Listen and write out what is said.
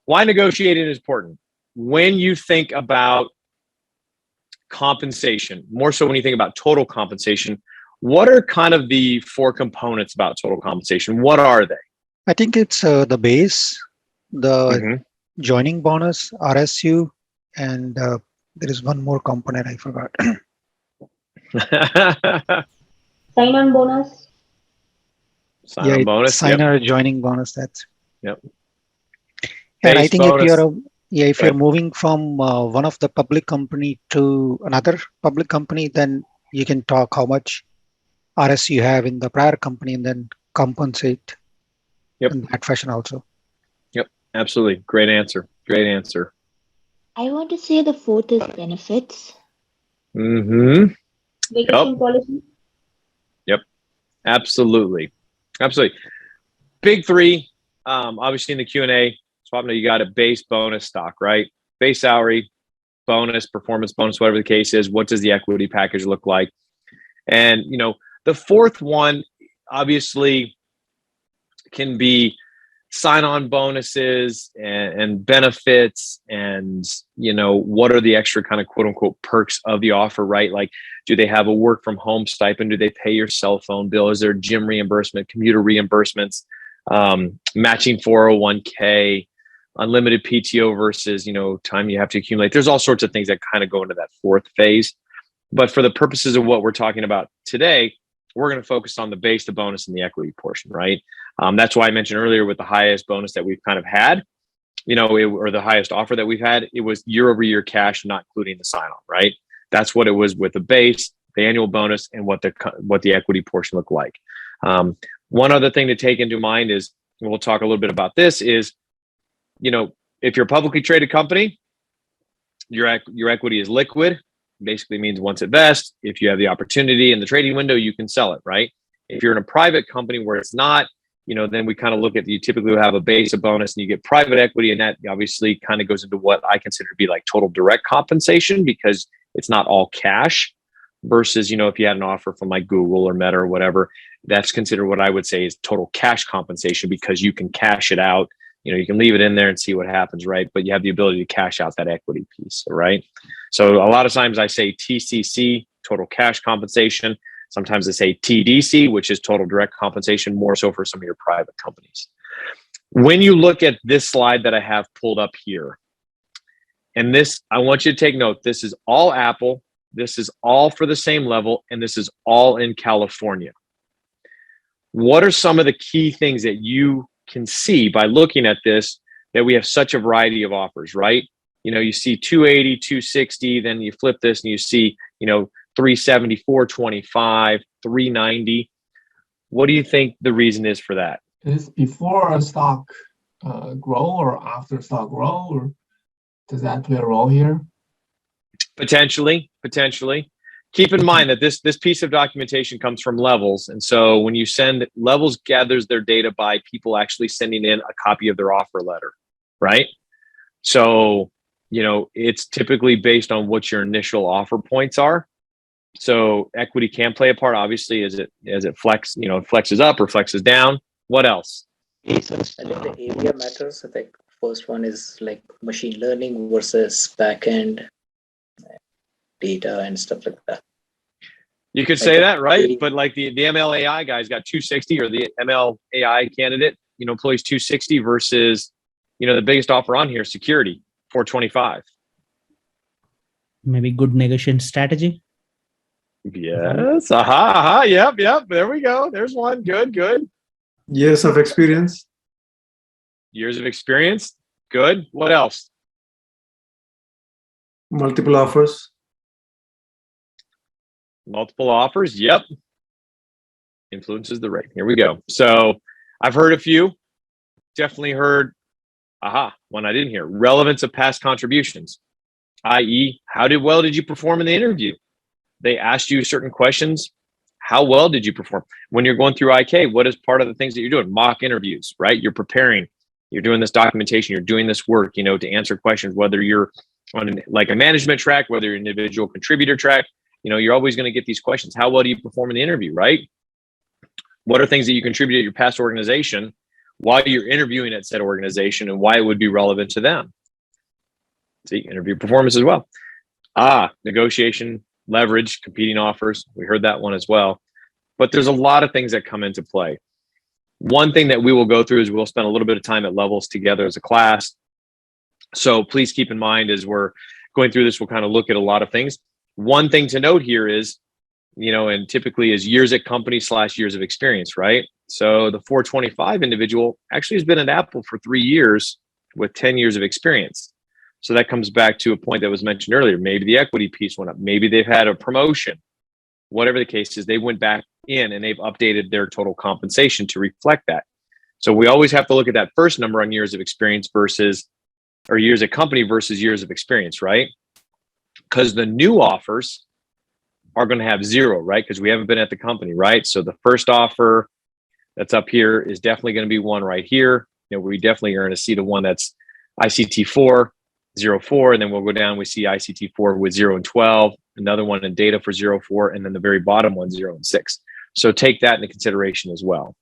why negotiating is important. When you think about compensation, more so when you think about total compensation, what are kind of the four components about total compensation? What are they? I think it's the base, the joining bonus, RSU, and there is one more component I forgot. Sign-on bonus. Sign-on bonus. Sign or joining bonus. That's. Yep. And Base I think bonus. if you're moving from one of the public company to another public company, then you can talk how much RSU you have in the prior company and then compensate in that fashion also. Yep, absolutely. Great answer. Great answer. I want to say the fourth is benefits. Mm-hmm. Vacation policy. Yep. Absolutely. Absolutely. Big three. Obviously in the Q&A, Swapna, you got a base, bonus, stock, right? Base salary, bonus, performance bonus, whatever the case is. What does the equity package look like? And, you know, the fourth one obviously can be sign-on bonuses and benefits and, you know, what are the extra kind of quote unquote perks of the offer, right? Like, do they have a work from home stipend? Do they pay your cell phone bill? Is there gym reimbursement, commuter reimbursements, matching 401k, unlimited PTO versus, you know, time you have to accumulate? There's all sorts of things that kind of go into that fourth phase. But for the purposes of what we're talking about today, we're going to focus on the base, the bonus, and the equity portion, right? That's why I mentioned earlier with the highest bonus that we've kind of had, you know, or the highest offer that we've had, it was year over year cash, not including the sign-on, right? That's what it was with the base, the annual bonus, and what the equity portion looked like. One other thing to take into mind is, and we'll talk a little bit about this, is, you know, if you're a publicly traded company, your equity is liquid. Basically means once it vests, if you have the opportunity in the trading window, you can sell it, right? If you're in a private company where it's not, you know, then we kind of look at, you typically have a base, a bonus, and you get private equity, and that obviously kind of goes into what I consider to be like total direct compensation, because it's not all cash versus, you know, if you had an offer from like Google or Meta or whatever, that's considered what I would say is total cash compensation, because you can cash it out. You know, you can leave it in there and see what happens, right? But you have the ability to cash out that equity piece, right? So a lot of times I say TCC, total cash compensation. Sometimes I say TDC, which is total direct compensation, more so for some of your private companies. When you look at this slide that I have pulled up here, and this, I want you to take note, this is all Apple, this is all for the same level, and this is all in California. What are some of the key things that you can see by looking at this, that we have such a variety of offers, right? You know, you see 280, 260, then you flip this and you see, you know, 370, 425, 390. What do you think the reason is for that? Is before a stock grow or after stock grow, or does that play a role here? Potentially. Keep in mind that this piece of documentation comes from Levels. And so when you send, Levels gathers their data by people actually sending in a copy of their offer letter, right? So, you know, it's typically based on what your initial offer points are. So equity can play a part, obviously, as it flexes up or flexes down. What else? I think the area matters. I think first one is like machine learning versus backend data and stuff like that. You could say that, right? But like the ML AI guy's got 260, or the ML AI candidate, you know, employs 260 versus, you know, the biggest offer on here, security, 425. Maybe good negotiation strategy. Yes. Aha. Yep. There we go. There's one. Good. Years of experience. Good. What else? Multiple offers. Yep. Influences the rate. Here we go. So I've heard a few. Definitely heard, one I didn't hear. Relevance of past contributions, i.e., how well did you perform in the interview? They asked you certain questions. How well did you perform? When you're going through IK, what is part of the things that you're doing? Mock interviews, right? You're preparing. You're doing this documentation. You're doing this work, you know, to answer questions, whether you're on like a management track, whether you're an individual contributor track. You know, you're always going to get these questions. How well do you perform in the interview, right? What are things that you contribute at your past organization? why you're interviewing at said organization and why it would be relevant to them. See, interview performance as well. Negotiation, leverage, competing offers. We heard that one as well. But there's a lot of things that come into play. One thing that we will go through is we'll spend a little bit of time at levels together as a class. So please keep in mind as we're going through this, we'll kind of look at a lot of things. One thing to note here is, and typically is years at company / years of experience, right? So the 425 individual actually has been at Apple for 3 years with 10 years of experience. So that comes back to a point that was mentioned earlier. Maybe the equity piece went up. Maybe they've had a promotion. Whatever the case is, they went back in and they've updated their total compensation to reflect that. So we always have to look at that first number on years of experience or years at company versus years of experience, right? Because the new offers are going to have 0, right? Because we haven't been at the company, right? So the first offer that's up here is definitely going to be one right here. We definitely are going to see the one that's ICT4, 0-4, and then we'll go down. We see ICT4 with 0 and 12, another one in data for 0-4, and then the very bottom one 0 and 6. So take that into consideration as well.